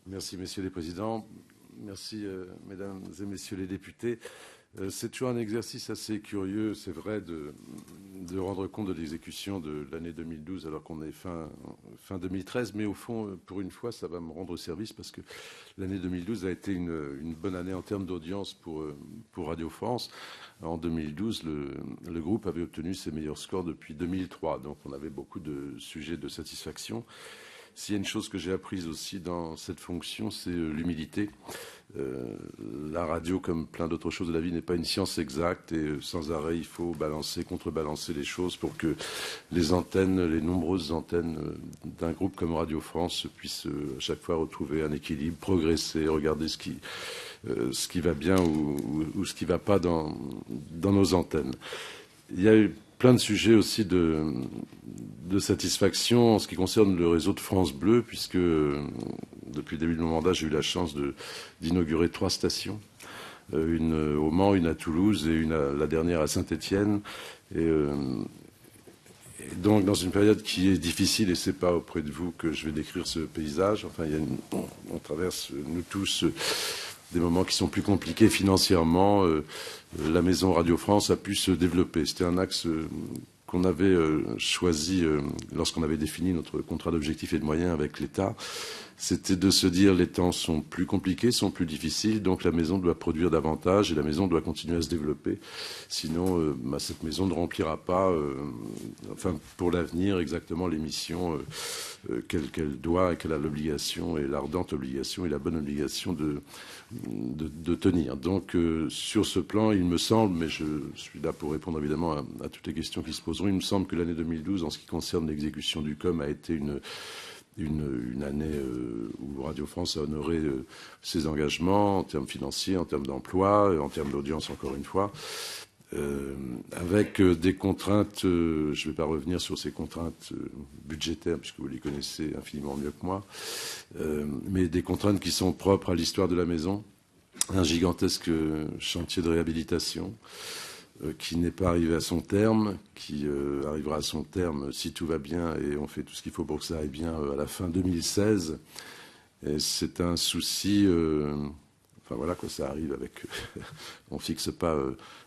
Merci, messieurs les présidents. Merci, mesdames et messieurs les députés. C'est toujours un exercice assez curieux, c'est vrai, de rendre compte de l'exécution de l'année 2012 alors qu'on est fin 2013. Mais au fond, pour une fois, ça va me rendre service parce que l'année 2012 a été une bonne année en termes d'audience pour Radio France. En 2012, le groupe avait obtenu ses meilleurs scores depuis 2003. Donc on avait beaucoup de sujets de satisfaction. S'il y a une chose que j'ai apprise aussi dans cette fonction, c'est l'humilité. La radio, comme plein d'autres choses de la vie, n'est pas une science exacte et sans arrêt, il faut balancer, contrebalancer les choses pour que les antennes, les nombreuses antennes d'un groupe comme Radio France puissent à chaque fois retrouver un équilibre, progresser, regarder ce qui va bien ou ce qui ne va pas dans nos antennes. Il y a eu plein de sujets aussi de satisfaction en ce qui concerne le réseau de France Bleu, puisque depuis le début de mon mandat, j'ai eu la chance d'inaugurer 3 stations. Une au Mans, une à Toulouse et la dernière à Saint-Étienne. Et donc, dans une période qui est difficile, et ce n'est pas auprès de vous que je vais décrire ce paysage, enfin, on traverse, nous tous, des moments qui sont plus compliqués financièrement. La maison Radio France a pu se développer. C'était un axe qu'on avait choisi lorsqu'on avait défini notre contrat d'objectifs et de moyens avec l'État. C'était de se dire les temps sont plus compliqués, sont plus difficiles, donc la maison doit produire davantage et la maison doit continuer à se développer. Sinon, cette maison ne remplira pas, pour l'avenir, exactement les missions qu'elle doit et qu'elle a l'obligation et l'ardente obligation et la bonne obligation de tenir. Donc, sur ce plan, il me semble, mais je suis là pour répondre évidemment à toutes les questions qui se poseront, il me semble que l'année 2012, en ce qui concerne l'exécution du COM, a été une année où Radio France a honoré ses engagements en termes financiers, en termes d'emploi, en termes d'audience, encore une fois, avec des contraintes, je ne vais pas revenir sur ces contraintes budgétaires, puisque vous les connaissez infiniment mieux que moi, mais des contraintes qui sont propres à l'histoire de la maison, un gigantesque chantier de réhabilitation, qui n'est pas arrivé à son terme, qui arrivera à son terme si tout va bien et on fait tout ce qu'il faut pour que ça aille bien à la fin 2016. Et c'est un souci, enfin voilà quoi, ça arrive avec, on fixe pas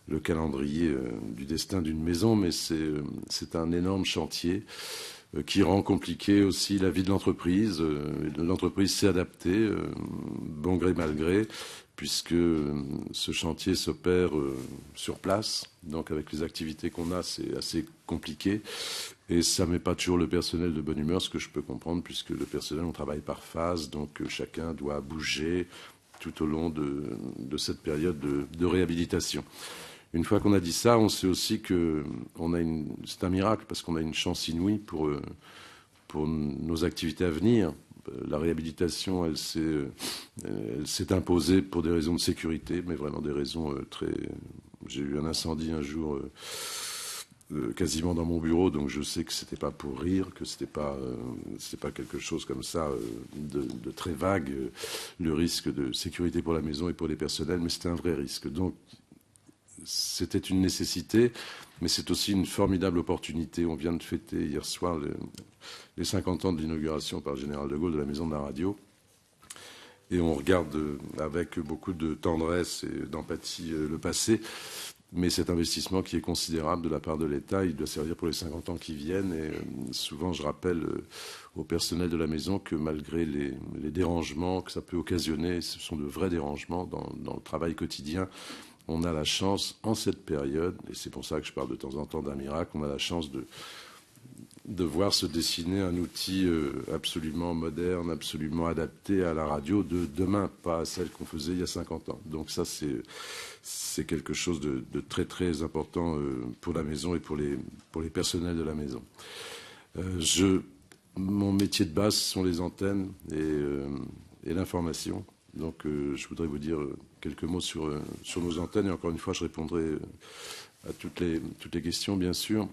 le calendrier du destin d'une maison, mais c'est un énorme chantier qui rend compliqué aussi la vie de l'entreprise. L'entreprise s'est adaptée, bon gré mal gré, puisque ce chantier s'opère sur place. Donc avec les activités qu'on a, c'est assez compliqué. Et ça ne met pas toujours le personnel de bonne humeur, ce que je peux comprendre, puisque le personnel, on travaille par phase, donc chacun doit bouger tout au long de cette période de réhabilitation. Une fois qu'on a dit ça, on sait aussi que c'est un miracle, parce qu'on a une chance inouïe pour nos activités à venir. La réhabilitation, elle s'est imposée pour des raisons de sécurité, mais vraiment des raisons très... J'ai eu un incendie un jour quasiment dans mon bureau, donc je sais que c'était pas pour rire, que c'était pas quelque chose comme ça de très vague, le risque de sécurité pour la maison et pour les personnels, mais c'était un vrai risque. Donc c'était une nécessité, mais c'est aussi une formidable opportunité. On vient de fêter hier soir les 50 ans de l'inauguration par le général de Gaulle de la Maison de la Radio. Et on regarde avec beaucoup de tendresse et d'empathie le passé. Mais cet investissement qui est considérable de la part de l'État, il doit servir pour les 50 ans qui viennent. Et souvent, je rappelle au personnel de la maison que malgré les dérangements que ça peut occasionner, ce sont de vrais dérangements dans le travail quotidien, on a la chance, en cette période, et c'est pour ça que je parle de temps en temps d'un miracle, on a la chance de voir se dessiner un outil absolument moderne, absolument adapté à la radio de demain, pas à celle qu'on faisait il y a 50 ans. Donc ça, c'est quelque chose de très très important pour la maison et pour les personnels de la maison. Mon métier de base sont les antennes et l'information. Donc je voudrais vous dire quelques mots sur nos antennes. Et encore une fois, je répondrai à toutes les questions, bien sûr.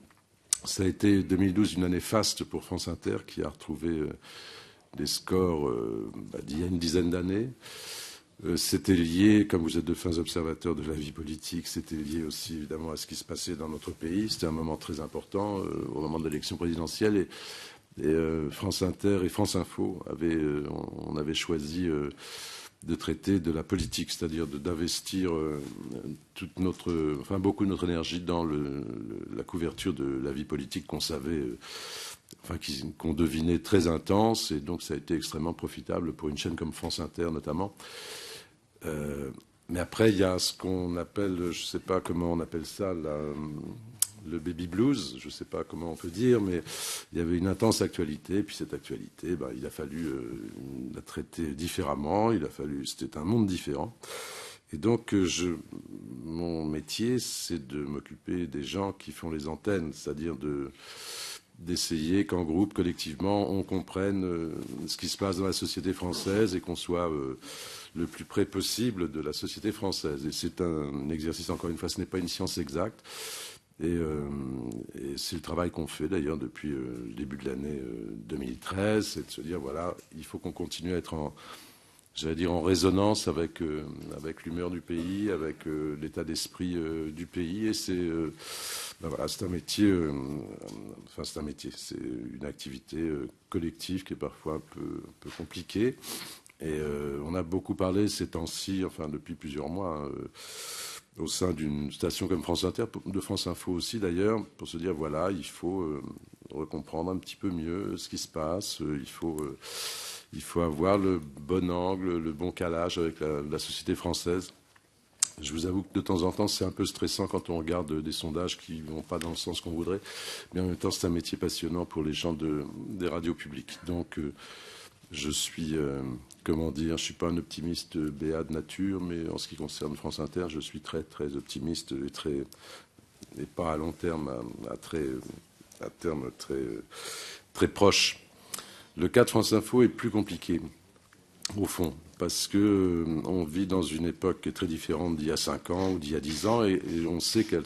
Ça a été 2012 une année faste pour France Inter, qui a retrouvé des scores d'il y a une dizaine d'années. C'était lié, comme vous êtes de fins observateurs de la vie politique, c'était lié aussi évidemment à ce qui se passait dans notre pays. C'était un moment très important, au moment de l'élection présidentielle. Et France Inter et France Info on avait choisi de traiter de la politique, c'est-à-dire d'investir beaucoup de notre énergie dans la couverture de la vie politique qu'on savait, qu'on devinait très intense, et donc ça a été extrêmement profitable pour une chaîne comme France Inter notamment. Mais après, il y a ce qu'on appelle, je ne sais pas comment on appelle ça, le baby blues, je ne sais pas comment on peut dire, mais il y avait une intense actualité. Et puis cette actualité, il a fallu la traiter différemment. C'était un monde différent. Et donc, mon métier, c'est de m'occuper des gens qui font les antennes, c'est-à-dire d'essayer qu'en groupe, collectivement, on comprenne ce qui se passe dans la société française et qu'on soit le plus près possible de la société française. Et c'est un exercice, encore une fois, ce n'est pas une science exacte. Et c'est le travail qu'on fait d'ailleurs depuis le début de l'année 2013, c'est de se dire, voilà, il faut qu'on continue à être en résonance avec l'humeur du pays, avec l'état d'esprit du pays. Et voilà, c'est un métier, c'est une activité collective qui est parfois un peu compliquée. Et on a beaucoup parlé ces temps-ci, depuis plusieurs mois, au sein d'une station comme France Inter, de France Info aussi d'ailleurs, pour se dire, voilà, il faut recomprendre un petit peu mieux ce qui se passe, il faut avoir le bon angle, le bon calage avec la société française. Je vous avoue que de temps en temps, c'est un peu stressant quand on regarde des sondages qui ne vont pas dans le sens qu'on voudrait, mais en même temps, c'est un métier passionnant pour les gens des radios publiques. Donc, je suis, je suis pas un optimiste béat de nature, mais en ce qui concerne France Inter, je suis très, très optimiste et pas à long terme, à terme très, très proche. Le cas de France Info est plus compliqué, au fond, parce que on vit dans une époque qui est très différente d'il y a 5 ans ou d'il y a 10 ans, et on sait que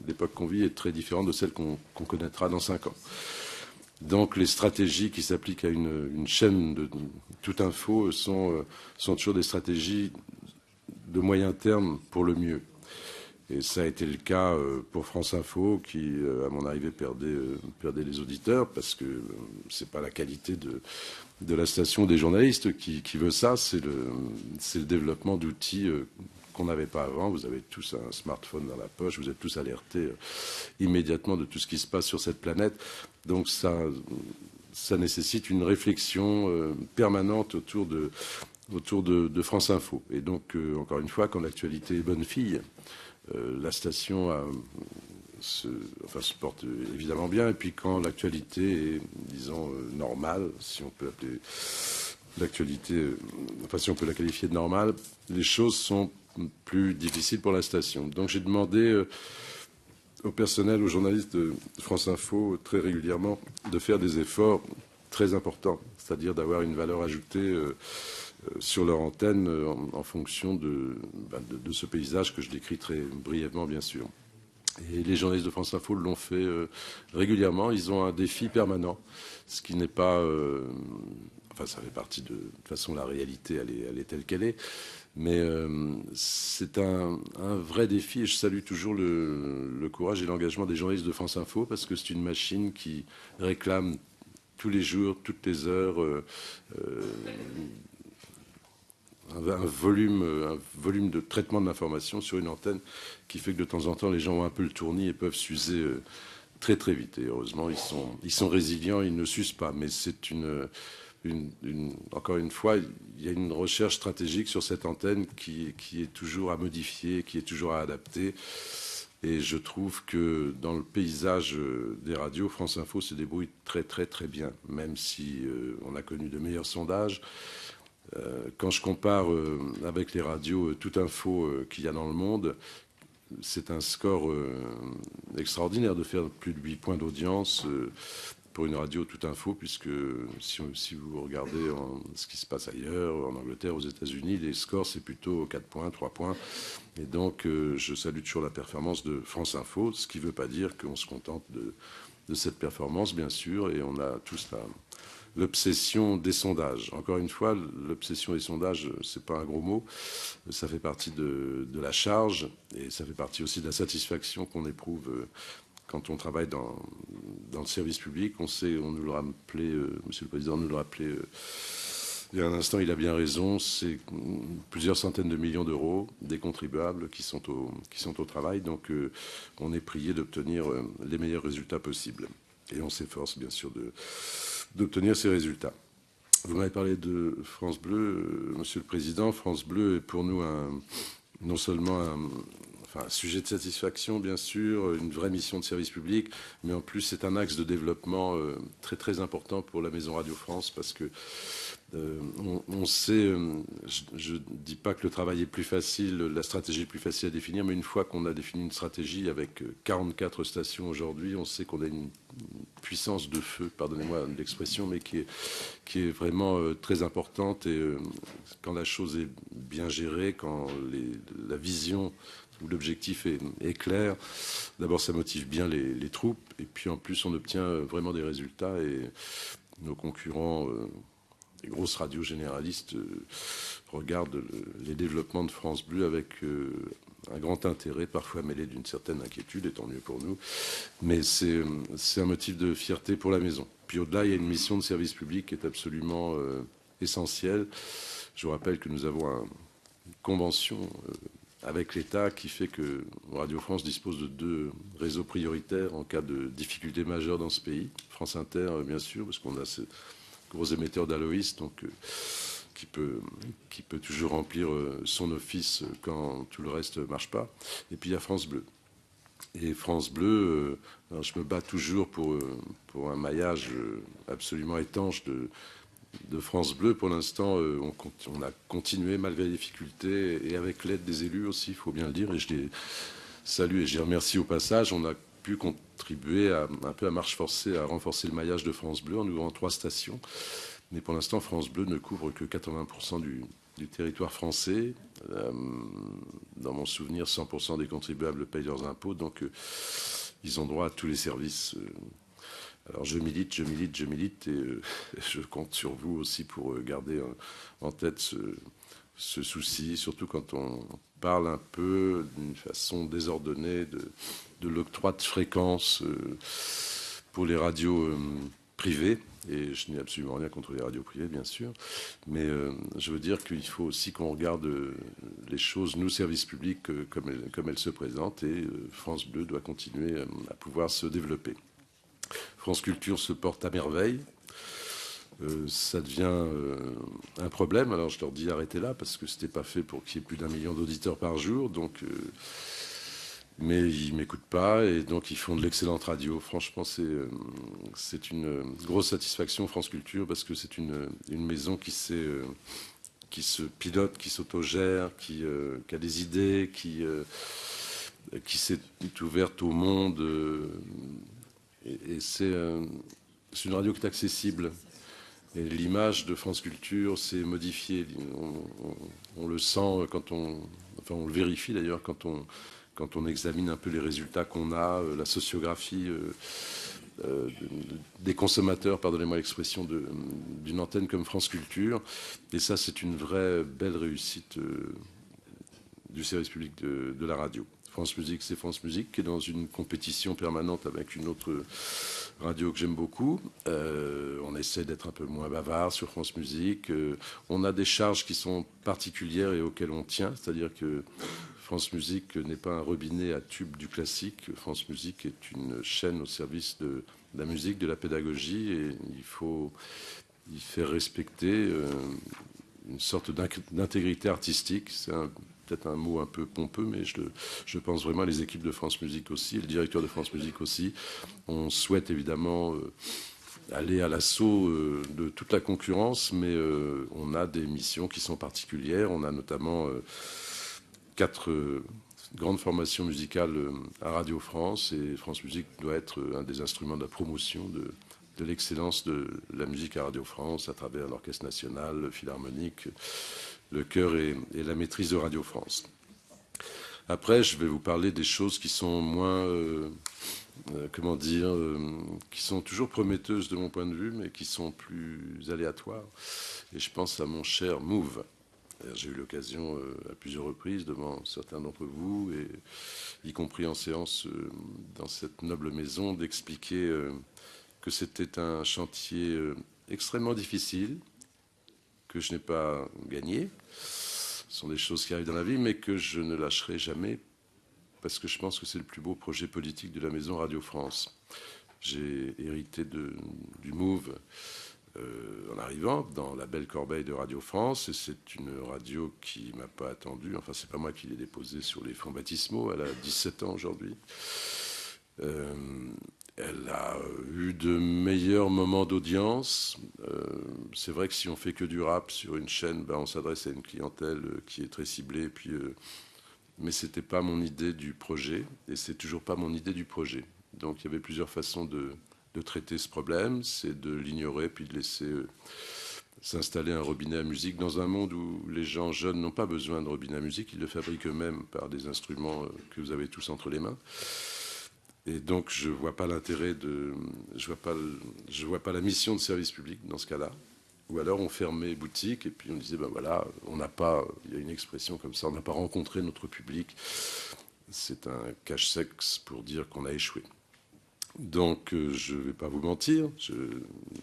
l'époque qu'on vit est très différente de celle qu'on connaîtra dans 5 ans. Donc les stratégies qui s'appliquent à une chaîne de toute info sont toujours des stratégies de moyen terme pour le mieux. Et ça a été le cas pour France Info qui, à mon arrivée, perdait les auditeurs parce que c'est pas la qualité de la station des journalistes qui veut ça, c'est le développement d'outils qu'on n'avait pas avant. Vous avez tous un smartphone dans la poche, vous êtes tous alertés immédiatement de tout ce qui se passe sur cette planète. Donc ça nécessite une réflexion permanente autour de France Info. Et donc, encore une fois, quand l'actualité est bonne fille, la station se porte évidemment bien. Et puis quand l'actualité est, disons, normale, si on peut appeler l'actualité, si on peut la qualifier de normale, les choses sont plus difficiles pour la station. Donc j'ai demandé au personnel, aux journalistes de France Info, très régulièrement, de faire des efforts très importants, c'est-à-dire d'avoir une valeur ajoutée sur leur antenne en fonction de ce paysage que je décris très brièvement, bien sûr. Et les journalistes de France Info l'ont fait régulièrement. Ils ont un défi permanent, ce qui n'est pas... ça fait partie de toute façon, la réalité, elle est telle qu'elle est. Mais c'est un vrai défi. Et je salue toujours le courage et l'engagement des journalistes de France Info parce que c'est une machine qui réclame tous les jours, toutes les heures, un volume de traitement de l'information sur une antenne qui fait que de temps en temps, les gens ont un peu le tournis et peuvent s'user très très vite. Et heureusement, ils sont résilients, ils ne s'usent pas. Mais c'est encore une fois, il y a une recherche stratégique sur cette antenne qui est toujours à modifier, qui est toujours à adapter. Et je trouve que dans le paysage des radios, France Info se débrouille très très très bien, même si on a connu de meilleurs sondages. Quand je compare avec les radios Toute Info qu'il y a dans le monde, c'est un score extraordinaire de faire plus de 8 points d'audience pour une radio Toute Info, puisque si vous regardez ce qui se passe ailleurs, en Angleterre, aux États-Unis, les scores, c'est plutôt 4 points, 3 points. Et donc, je salue toujours la performance de France Info, ce qui ne veut pas dire qu'on se contente de cette performance, bien sûr, et on a tous l'obsession des sondages. Encore une fois, l'obsession des sondages, c'est pas un gros mot. Ça fait partie de la charge et ça fait partie aussi de la satisfaction qu'on éprouve quand on travaille dans le service public, on nous le rappelait, Monsieur le Président nous le rappelait il y a un instant, il a bien raison, c'est plusieurs centaines de millions d'euros des contribuables qui sont au travail. Donc on est prié d'obtenir les meilleurs résultats possibles. Et on s'efforce bien sûr d'obtenir ces résultats. Vous m'avez parlé de France Bleu, Monsieur le Président. France Bleu est pour nous non seulement un sujet de satisfaction, bien sûr, une vraie mission de service public, mais en plus, c'est un axe de développement très, très important pour la Maison Radio France, parce que on sait, je ne dis pas que le travail est plus facile, la stratégie est plus facile à définir, mais une fois qu'on a défini une stratégie avec 44 stations aujourd'hui, on sait qu'on a une puissance de feu, pardonnez-moi l'expression, mais qui est vraiment très importante. Et quand la chose est bien gérée, quand la vision où l'objectif est clair, d'abord ça motive bien les troupes, et puis en plus on obtient vraiment des résultats, et nos concurrents, les grosses radios généralistes, regardent les développements de France Bleu avec un grand intérêt, parfois mêlé d'une certaine inquiétude, et tant mieux pour nous, mais c'est un motif de fierté pour la maison. Puis au-delà, il y a une mission de service public qui est absolument essentielle. Je vous rappelle que nous avons une convention avec l'État qui fait que Radio France dispose de 2 réseaux prioritaires en cas de difficultés majeures dans ce pays. France Inter, bien sûr, parce qu'on a ce gros émetteur d'Aloïs, donc qui peut toujours remplir son office quand tout le reste ne marche pas. Et puis il y a France Bleu. Et France Bleu, alors je me bats toujours pour un maillage absolument étanche de France Bleu. Pour l'instant, on a continué malgré les difficultés et avec l'aide des élus aussi, il faut bien le dire. Et je les salue et je les remercie au passage. On a pu contribuer un peu à marche forcée à renforcer le maillage de France Bleu en ouvrant 3 stations. Mais pour l'instant, France Bleu ne couvre que 80% du territoire français. Dans mon souvenir, 100% des contribuables payent leurs impôts, donc ils ont droit à tous les services. Alors je milite, et je compte sur vous aussi pour garder en tête ce souci, surtout quand on parle un peu d'une façon désordonnée de l'octroi de fréquences pour les radios privées. Et je n'ai absolument rien contre les radios privées, bien sûr. Mais je veux dire qu'il faut aussi qu'on regarde les choses, nous, services publics, comme elles se présentent. Et France Bleu doit continuer à pouvoir se développer. France Culture se porte à merveille. Ça devient un problème. Alors je leur dis arrêtez là, parce que ce n'était pas fait pour qu'il y ait plus d'1 million d'auditeurs par jour. Donc, mais ils ne m'écoutent pas, et donc ils font de l'excellente radio. Franchement, c'est une grosse satisfaction, France Culture, parce que c'est une maison qui se pilote, qui s'autogère, qui a des idées, qui s'est ouverte au monde. Et c'est une radio qui est accessible. Et l'image de France Culture s'est modifiée. On le sent on le vérifie d'ailleurs quand on examine un peu les résultats qu'on a, la sociographie des consommateurs, pardonnez-moi l'expression, d'une antenne comme France Culture. Et ça, c'est une vraie belle réussite du service public de la radio. France Musique, c'est France Musique, qui est dans une compétition permanente avec une autre radio que j'aime beaucoup. On essaie d'être un peu moins bavard sur France Musique. On a des charges qui sont particulières et auxquelles on tient, c'est-à-dire que France Musique n'est pas un robinet à tube du classique. France Musique est une chaîne au service de la musique, de la pédagogie, et il faut y faire respecter une sorte d'intégrité artistique. C'est peut-être un mot un peu pompeux, mais je pense vraiment à les équipes de France Musique aussi, et le directeur de France Musique aussi. On souhaite évidemment aller à l'assaut de toute la concurrence, mais on a des missions qui sont particulières. On a notamment 4 grandes formations musicales à Radio France, et France Musique doit être un des instruments de la promotion de l'excellence de la musique à Radio France à travers l'Orchestre National, le Philharmonique, le chœur et la maîtrise de Radio France. Après, je vais vous parler des choses qui sont moins, qui sont toujours prometteuses de mon point de vue, mais qui sont plus aléatoires. Et je pense à mon cher Move. J'ai eu l'occasion à plusieurs reprises devant certains d'entre vous, et y compris en séance dans cette noble maison, d'expliquer que c'était un chantier extrêmement difficile, que je n'ai pas gagné. Ce sont des choses qui arrivent dans la vie, mais que je ne lâcherai jamais, parce que je pense que c'est le plus beau projet politique de la maison Radio France. J'ai hérité du MOVE en arrivant dans la belle corbeille de Radio France, et c'est une radio qui ne m'a pas attendu. Enfin, c'est pas moi qui l'ai déposée sur les fonds baptismaux. Elle a 17 ans aujourd'hui. Elle a eu de meilleurs moments d'audience. C'est vrai que si on fait que du rap sur une chaîne, on s'adresse à une clientèle qui est très ciblée. Mais ce n'était pas mon idée du projet, et c'est toujours pas mon idée du projet. Donc il y avait plusieurs façons de traiter ce problème. C'est de l'ignorer, puis de laisser s'installer un robinet à musique dans un monde où les gens jeunes n'ont pas besoin de robinet à musique. Ils le fabriquent eux-mêmes par des instruments que vous avez tous entre les mains. Et donc, je ne vois pas l'intérêt je vois pas la mission de service public dans ce cas-là. Ou alors, on fermait boutique et puis on disait, voilà, on n'a pas, il y a une expression comme ça, on n'a pas rencontré notre public. C'est un cache-sexe pour dire qu'on a échoué. Donc, je ne vais pas vous mentir, je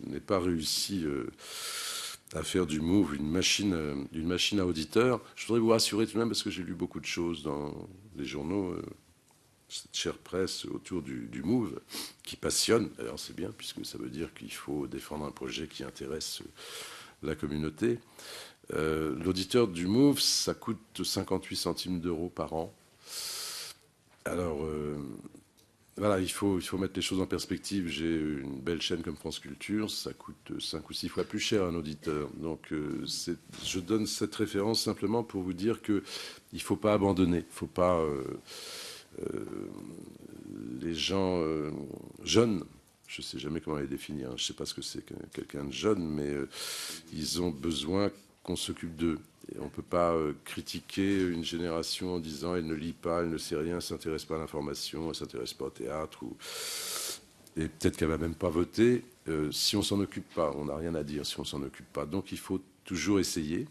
n'ai pas réussi à faire du MOVE une machine à auditeurs. Je voudrais vous rassurer tout de même, parce que j'ai lu beaucoup de choses dans les journaux, cette chère presse autour du MOVE, qui passionne. Alors c'est bien, puisque ça veut dire qu'il faut défendre un projet qui intéresse la communauté. L'auditeur du MOVE, ça coûte 58 centimes d'euros par an. Alors, voilà, il faut mettre les choses en perspective. J'ai une belle chaîne comme France Culture, ça coûte 5 ou 6 fois plus cher un auditeur. Donc, je donne cette référence simplement pour vous dire qu'il ne faut pas abandonner. Il ne faut pas... les gens jeunes, je ne sais jamais comment les définir, je ne sais pas ce que c'est que quelqu'un de jeune, mais ils ont besoin qu'on s'occupe d'eux. Et on ne peut pas critiquer une génération en disant elle ne lit pas, elle ne sait rien, elle ne s'intéresse pas à l'information, elle ne s'intéresse pas au théâtre, et peut-être qu'elle ne va même pas voter. Si on ne s'en occupe pas, on n'a rien à dire si on ne s'en occupe pas. Donc il faut toujours essayer,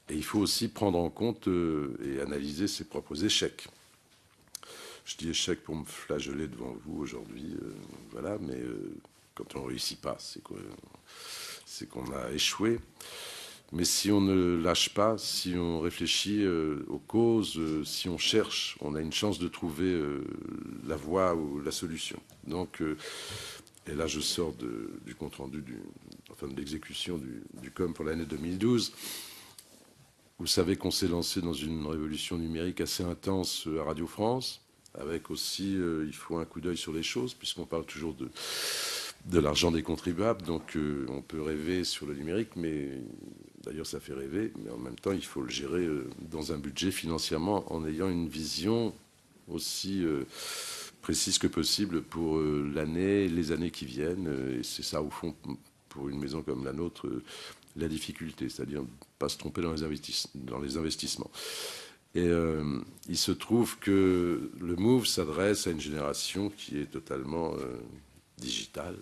et il faut aussi prendre en compte et analyser ses propres échecs. Je dis échec pour me flageller devant vous aujourd'hui, voilà, mais quand on ne réussit pas, c'est qu'on a échoué. Mais si on ne lâche pas, si on réfléchit aux causes, si on cherche, on a une chance de trouver la voie ou la solution. Donc, et là je sors du compte-rendu, de l'exécution du COM pour l'année 2012. Vous savez qu'on s'est lancé dans une révolution numérique assez intense à Radio France, avec aussi, il faut un coup d'œil sur les choses, puisqu'on parle toujours de l'argent des contribuables, donc on peut rêver sur le numérique, mais d'ailleurs ça fait rêver, mais en même temps il faut le gérer dans un budget financièrement, en ayant une vision aussi précise que possible pour l'année, les années qui viennent, et c'est ça au fond, pour une maison comme la nôtre, la difficulté, c'est-à-dire ne pas se tromper dans les investissements. Et il se trouve que le MOVE s'adresse à une génération qui est totalement digitale,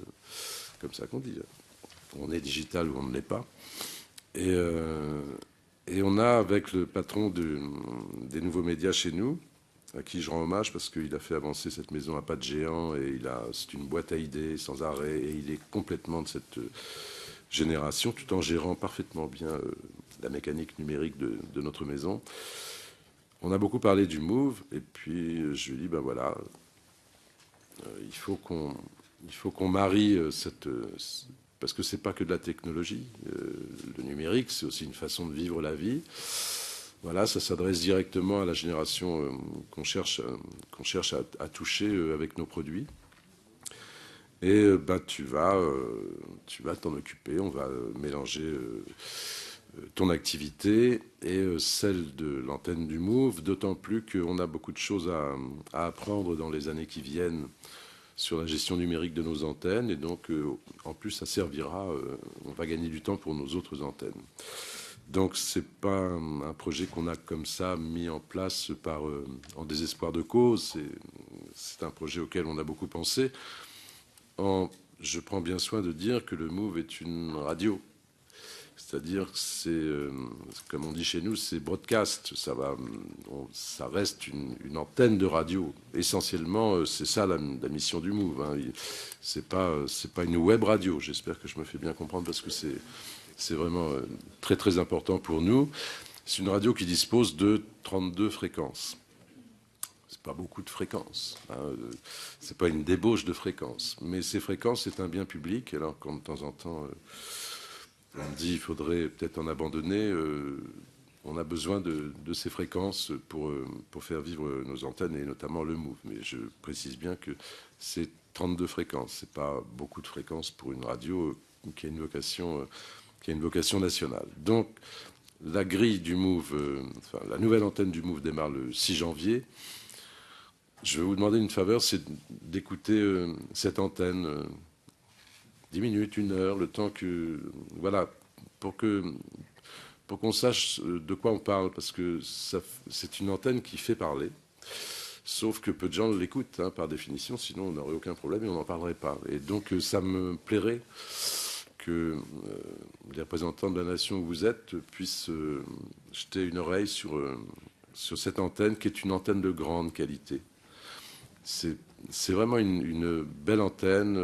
comme ça qu'on dit. On est digital ou on ne l'est pas. Et on a, avec le patron des nouveaux médias chez nous, à qui je rends hommage parce qu'il a fait avancer cette maison à pas de géant, et c'est une boîte à idées sans arrêt, et il est complètement de cette génération, tout en gérant parfaitement bien la mécanique numérique de notre maison. On a beaucoup parlé du MOVE, et puis je lui ai dit, voilà, il faut qu'on marie parce que c'est pas que de la technologie. Le numérique, c'est aussi une façon de vivre la vie. Voilà, ça s'adresse directement à la génération qu'on cherche à toucher avec nos produits. Et tu vas t'en occuper, on va mélanger ton activité et celle de l'antenne du MOVE, d'autant plus qu'on a beaucoup de choses à apprendre dans les années qui viennent sur la gestion numérique de nos antennes, et donc en plus ça servira, on va gagner du temps pour nos autres antennes. Donc c'est pas un projet qu'on a comme ça mis en place en désespoir de cause, c'est un projet auquel on a beaucoup pensé. Je prends bien soin de dire que le MOVE est une radio. C'est-à-dire que c'est, comme on dit chez nous, c'est broadcast. Ça reste une antenne de radio. Essentiellement, c'est ça la mission du MOVE. Hein. C'est pas une web radio. J'espère que je me fais bien comprendre parce que c'est vraiment très très important pour nous. C'est une radio qui dispose de 32 fréquences. C'est pas beaucoup de fréquences. Hein. C'est pas une débauche de fréquences. Mais ces fréquences, c'est un bien public. Alors quand de temps en temps on dit qu'il faudrait peut-être en abandonner, on a besoin de ces fréquences pour faire vivre nos antennes et notamment le MOVE. Mais je précise bien que c'est 32 fréquences. C'est pas beaucoup de fréquences pour une radio qui a une vocation nationale. Donc la grille du MOVE, la nouvelle antenne du MOVE démarre le 6 janvier. Je vais vous demander une faveur, c'est d'écouter cette antenne 10 minutes, 1 heure, le temps que... Voilà, pour qu'on sache de quoi on parle, parce que c'est une antenne qui fait parler, sauf que peu de gens l'écoutent, hein, par définition, sinon on n'aurait aucun problème et on n'en parlerait pas. Et donc ça me plairait que les représentants de la nation où vous êtes puissent jeter une oreille sur cette antenne, qui est une antenne de grande qualité. C'est vraiment une belle antenne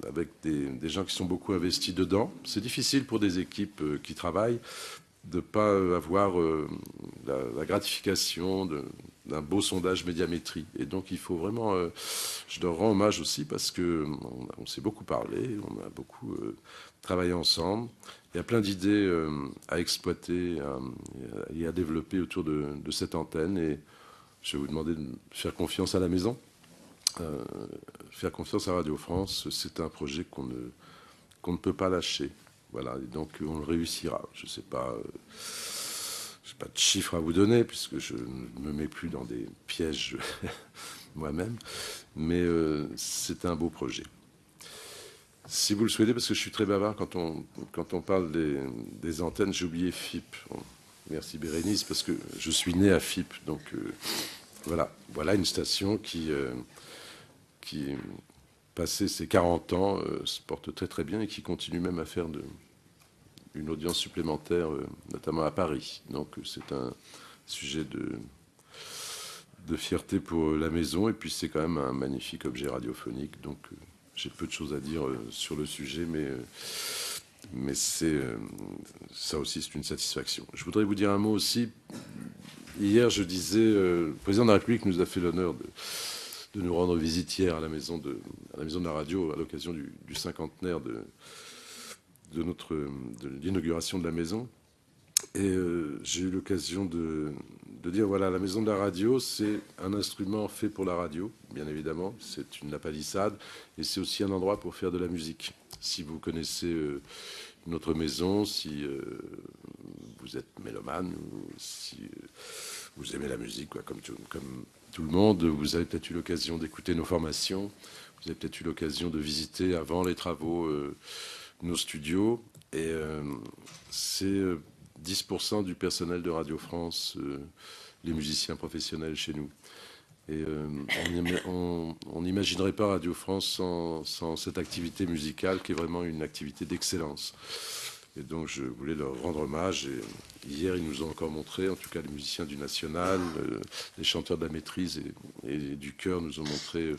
avec des gens qui sont beaucoup investis dedans. C'est difficile pour des équipes qui travaillent de ne pas avoir la gratification d'un beau sondage médiamétrie. Et donc il faut vraiment... je leur rends hommage aussi parce qu'on s'est beaucoup parlé, on a beaucoup travaillé ensemble. Il y a plein d'idées à exploiter et à développer autour de cette antenne. Et je vais vous demander de faire confiance à la maison. Faire confiance à Radio France, c'est un projet qu'on ne peut pas lâcher. Voilà, et donc on le réussira. Je n'ai pas de chiffres à vous donner, puisque je ne me mets plus dans des pièges moi-même, mais c'est un beau projet. Si vous le souhaitez, parce que je suis très bavard quand on parle des antennes, j'ai oublié FIP. Bon, merci Bérénice, parce que je suis né à FIP, donc voilà une station qui passé ses 40 ans, se porte très très bien et qui continue même à faire une audience supplémentaire, notamment à Paris. Donc c'est un sujet de fierté pour la maison, et puis c'est quand même un magnifique objet radiophonique. Donc j'ai peu de choses à dire sur le sujet, mais ça aussi c'est une satisfaction. Je voudrais vous dire un mot aussi. Hier, je disais, le président de la République nous a fait l'honneur de nous rendre visite hier à la maison de la radio à l'occasion du cinquantenaire de l'inauguration de la maison. Et j'ai eu l'occasion de dire, voilà, la maison de la radio, c'est un instrument fait pour la radio, bien évidemment. C'est une palissade, et c'est aussi un endroit pour faire de la musique. Si vous connaissez notre maison, si vous êtes mélomane, ou si vous aimez la musique, quoi, comme tout le monde, vous avez peut-être eu l'occasion d'écouter nos formations, vous avez peut-être eu l'occasion de visiter avant les travaux nos studios, et c'est 10% du personnel de Radio France, les musiciens professionnels chez nous. Et on n'imaginerait pas Radio France sans cette activité musicale qui est vraiment une activité d'excellence. Et donc je voulais leur rendre hommage. Et hier, ils nous ont encore montré, en tout cas les musiciens du National, les chanteurs de la maîtrise et du chœur nous ont montré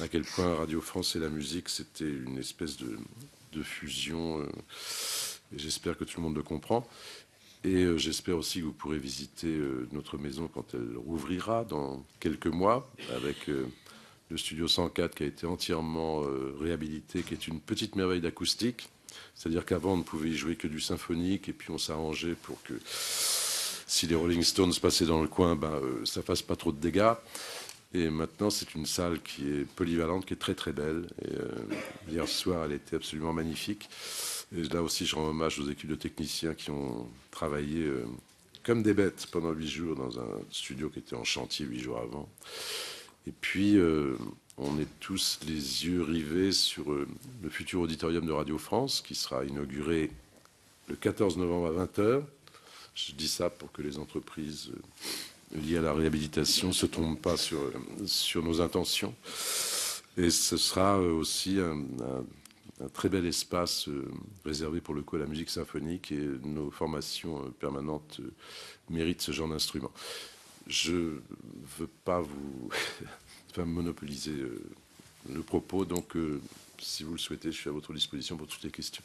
à quel point Radio France et la musique, c'était une espèce de fusion. Et j'espère que tout le monde le comprend. Et j'espère aussi que vous pourrez visiter notre maison quand elle rouvrira dans quelques mois, avec le studio 104 qui a été entièrement réhabilité, qui est une petite merveille d'acoustique. C'est-à-dire qu'avant, on ne pouvait y jouer que du symphonique, et puis on s'arrangeait pour que si les Rolling Stones passaient dans le coin, ça fasse pas trop de dégâts. Et maintenant, c'est une salle qui est polyvalente, qui est très très belle. Et hier soir, elle était absolument magnifique. Et là aussi, je rends hommage aux équipes de techniciens qui ont travaillé comme des bêtes pendant 8 jours dans un studio qui était en chantier 8 jours avant. Et puis, on est tous les yeux rivés sur le futur auditorium de Radio France, qui sera inauguré le 14 novembre à 20h. Je dis ça pour que les entreprises liées à la réhabilitation ne se trompent pas sur nos intentions. Et ce sera aussi un très bel espace réservé pour le coup à la musique symphonique, et nos formations permanentes méritent ce genre d'instrument. Je ne veux pas vous monopoliser le propos, donc si vous le souhaitez, je suis à votre disposition pour toutes les questions.